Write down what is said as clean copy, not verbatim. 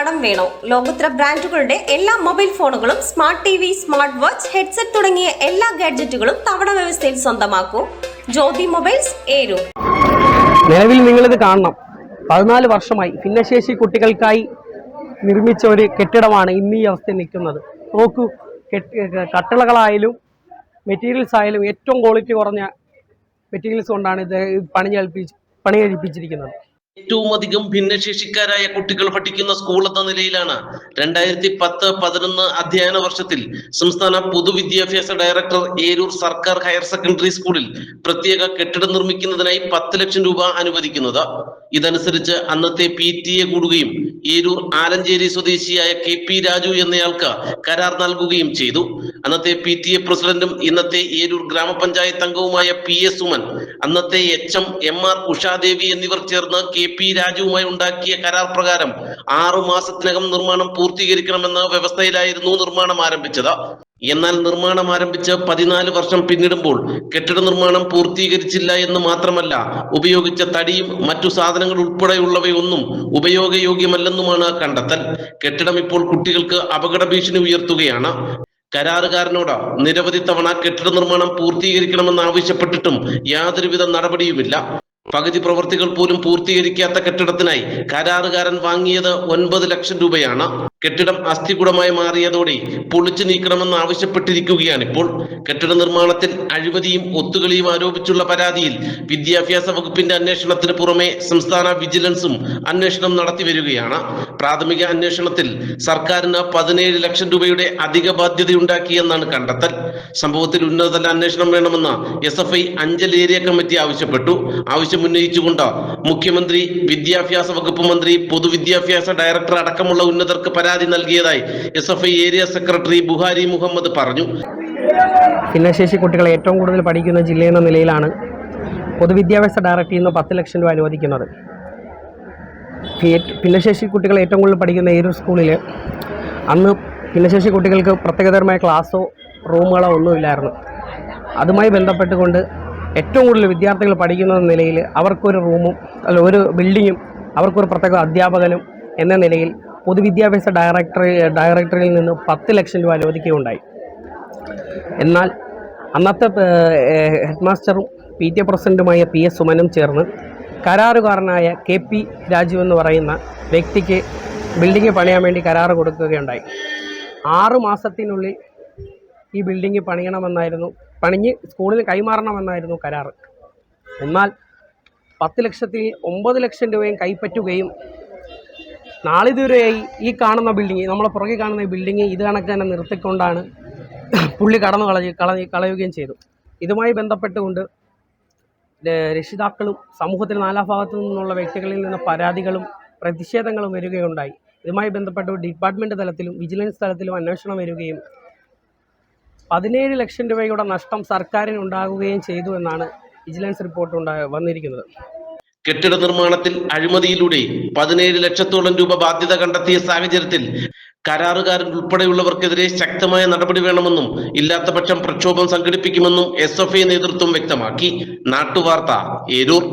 കടം വേണോ? ലോകോത്തര ബ്രാൻഡുകളുടെ എല്ലാ മൊബൈൽ ഫോണുകളും smart T V, smart watch, headset തുടങ്ങിയ എല്ലാ ഗാഡ്ജറ്റുകളും തവണ വ്യവസ്ഥയിൽ സ്വന്തമാക്കൂ. ജ്യോതി മൊബൈൽസ്, ഏരൂർ. നിലവിൽ നിങ്ങളിത് കാണണം. 14 വർഷമായി ഭിന്നശേഷി കുട്ടികൾക്കായി നിർമ്മിച്ച ഒരു കെട്ടിടമാണ് ഇന്ന് ഈ അവസ്ഥയിൽ നിൽക്കുന്നത്. നോക്കൂ, കട്ടിളകളായാലും മെറ്റീരിയൽസ് ആയാലും ഏറ്റവും ക്വാളിറ്റി കുറഞ്ഞ മെറ്റീരിയൽസ് കൊണ്ടാണ് ഇത് പണി കഴിപ്പിച്ചിരിക്കുന്നത്. ഏറ്റവും അധികം ഭിന്നശേഷിക്കാരായ കുട്ടികൾ പഠിക്കുന്ന സ്കൂൾ എന്ന നിലയിലാണ് 2010-11 അധ്യയന വർഷത്തിൽ സംസ്ഥാന പൊതുവിദ്യാഭ്യാസ ഡയറക്ടർ ഏരൂർ സർക്കാർ ഹയർ സെക്കൻഡറി സ്കൂളിൽ പ്രത്യേക കെട്ടിടം നിർമ്മിക്കുന്നതിനായി 10 ലക്ഷം രൂപ അനുവദിക്കുന്നത്. ഇതനുസരിച്ച് അന്നത്തെ PTA കൂടുകയും ഏരൂർ ആലഞ്ചേരി സ്വദേശിയായ KP രാജു എന്നയാൾക്ക് കരാർ നൽകുകയും ചെയ്തു. അന്നത്തെ PTA പ്രസിഡന്റും ഇന്നത്തെ ഏരൂർ ഗ്രാമപഞ്ചായത്ത് അംഗവുമായ PS സുമൻ, അന്നത്തെ HM MR ഉഷാദേവി എന്നിവർ ചേർന്ന് KP രാജുവുമായി ഉണ്ടാക്കിയ കരാർ പ്രകാരം 6 മാസത്തിനകം നിർമ്മാണം പൂർത്തീകരിക്കണമെന്ന വ്യവസ്ഥയിലായിരുന്നു നിർമ്മാണം ആരംഭിച്ചത്. എന്നാൽ നിർമ്മാണം ആരംഭിച്ച് 14 വർഷം പിന്നിടുമ്പോൾ കെട്ടിട നിർമ്മാണം പൂർത്തീകരിച്ചില്ല എന്ന് മാത്രമല്ല, ഉപയോഗിച്ച തടിയും മറ്റു സാധനങ്ങൾ ഉൾപ്പെടെയുള്ളവയൊന്നും ഉപയോഗയോഗ്യമല്ലെന്നുമാണ് കണ്ടെത്തൽ. കെട്ടിടം ഇപ്പോൾ കുട്ടികൾക്ക് അപകട ഭീഷണി ഉയർത്തുകയാണ്. കരാറുകാരനോട് നിരവധി തവണ കെട്ടിട നിർമ്മാണം പൂർത്തീകരിക്കണമെന്ന് ആവശ്യപ്പെട്ടിട്ടും യാതൊരുവിധ നടപടിയുമില്ല. പകുതി പ്രവൃത്തികൾ പോലും പൂർത്തീകരിക്കാത്ത കെട്ടിടത്തിനായി കരാറുകാരൻ വാങ്ങിയത് 9 ലക്ഷം രൂപയാണ്. കെട്ടിടം അസ്ഥികൂടമായി മാറിയതോടെ പൊളിച്ചു നീക്കണമെന്ന് ആവശ്യപ്പെട്ടിരിക്കുകയാണിപ്പോൾ. കെട്ടിട നിർമ്മാണത്തിൽ അഴിമതിയും ഒത്തുകളിയും ആരോപിച്ചുള്ള പരാതിയിൽ വിദ്യാഭ്യാസ വകുപ്പിന്റെ അന്വേഷണത്തിന് പുറമെ സംസ്ഥാന വിജിലൻസും അന്വേഷണം നടത്തി വരികയാണ്. പ്രാഥമിക അന്വേഷണത്തിൽ സർക്കാരിന് 17 ലക്ഷം രൂപയുടെ അധിക ബാധ്യതയുണ്ടാക്കിയെന്നാണ് കണ്ടെത്തൽ. സംഭവത്തിൽ ഉന്നതതല അന്വേഷണം വേണമെന്ന് SFI അഞ്ചൽ ഏരിയ കമ്മിറ്റി ആവശ്യപ്പെട്ടു. ആവശ്യമുന്നയിച്ചുകൊണ്ട് മുഖ്യമന്ത്രി, വിദ്യാഭ്യാസ വകുപ്പ് മന്ത്രി, പൊതുവിദ്യാഭ്യാസ ഡയറക്ടർ അടക്കമുള്ള ഉന്നതർക്ക് പരാതി നൽകിയതായി SFI area secretary Buhari Muhammad പറഞ്ഞു. ഭിന്നശേഷി കുട്ടികൾ ഏറ്റവും കൂടുതൽ പഠിക്കുന്ന ജില്ലയെന്ന നിലയിലാണ് പൊതുവിദ്യാഭ്യാസ ഡയറക്ടറിൽ നിന്ന് 10 ലക്ഷം രൂപ അനുവദിക്കുന്നത്. ഭിന്നശേഷി കുട്ടികൾ ഏറ്റവും കൂടുതൽ പഠിക്കുന്ന ഏരൂർ സ്കൂളിൽ അന്ന് ഭിന്നശേഷി കുട്ടികൾക്ക് പ്രത്യേകതരമായ ക്ലാസ്സോ റൂമുകളോ ഒന്നുമില്ലായിരുന്നു. അതുമായി ബന്ധപ്പെട്ടുകൊണ്ട് ഏറ്റവും കൂടുതൽ വിദ്യാർത്ഥികൾ പഠിക്കുന്ന നിലയിൽ അവർക്കൊരു റൂമും ഒരു ബിൽഡിങ്ങും അവർക്കൊരു പ്രത്യേക അധ്യാപകനും എന്ന നിലയിൽ പൊതുവിദ്യാഭ്യാസ ഡയറക്ടറിൽ നിന്ന് 10 ലക്ഷം രൂപ അനുവദിക്കുകയുണ്ടായി. എന്നാൽ അന്നത്തെ ഹെഡ് മാസ്റ്ററും PTA പ്രസിഡന്റുമായ PS സുമനും ചേർന്ന് കരാറുകാരനായ KP രാജു എന്ന് പറയുന്ന വ്യക്തിക്ക് ബിൽഡിംഗ് പണിയാൻ വേണ്ടി കരാറ് കൊടുക്കുകയുണ്ടായി. 6 മാസത്തിനുള്ളിൽ ഈ ബിൽഡിംഗ് പണിഞ്ഞ് സ്കൂളിന് കൈമാറണമെന്നായിരുന്നു കരാറ്. എന്നാൽ 10 ലക്ഷത്തിൽ 9 ലക്ഷം രൂപയും കൈപ്പറ്റുകയും നാളിതുവരെയായി ഈ കാണുന്ന ബിൽഡിംഗ്, നമ്മളെ പുറകെ കാണുന്ന ഈ ബിൽഡിംഗ് ഇത് കണക്ക് തന്നെ നിർത്തിക്കൊണ്ടാണ് പുള്ളി കളയുകയും ചെയ്തു. ഇതുമായി ബന്ധപ്പെട്ടുകൊണ്ട് രക്ഷിതാക്കളും സമൂഹത്തിൽ നാനാഭാഗത്തു നിന്നുള്ള വ്യക്തികളിൽ നിന്ന് പരാതികളും പ്രതിഷേധങ്ങളും വരികയുണ്ടായി. ഇതുമായി ബന്ധപ്പെട്ട് ഡിപ്പാർട്ട്മെൻറ്റ് തലത്തിലും വിജിലൻസ് തലത്തിലും അന്വേഷണം വരികയും 17 ലക്ഷം രൂപയുടെ നഷ്ടം സർക്കാരിന് ഉണ്ടാകുകയും ചെയ്തു എന്നാണ് വിജിലൻസ് റിപ്പോർട്ട് വന്നിരിക്കുന്നത്. കെട്ടിട നിർമ്മാണത്തിൽ അഴിമതിയിലൂടെ 17 ലക്ഷത്തോളം രൂപ ബാധ്യത കണ്ടെത്തിയ സാഹചര്യത്തിൽ കരാറുകാരൻ ഉൾപ്പെടെയുള്ളവർക്കെതിരെ ശക്തമായ നടപടി വേണമെന്നും ഇല്ലാത്തപക്ഷം പ്രക്ഷോഭം സംഘടിപ്പിക്കുമെന്നും SFI നേതൃത്വം വ്യക്തമാക്കി. നാട്ടുവാർത്ത, ഏരൂർ.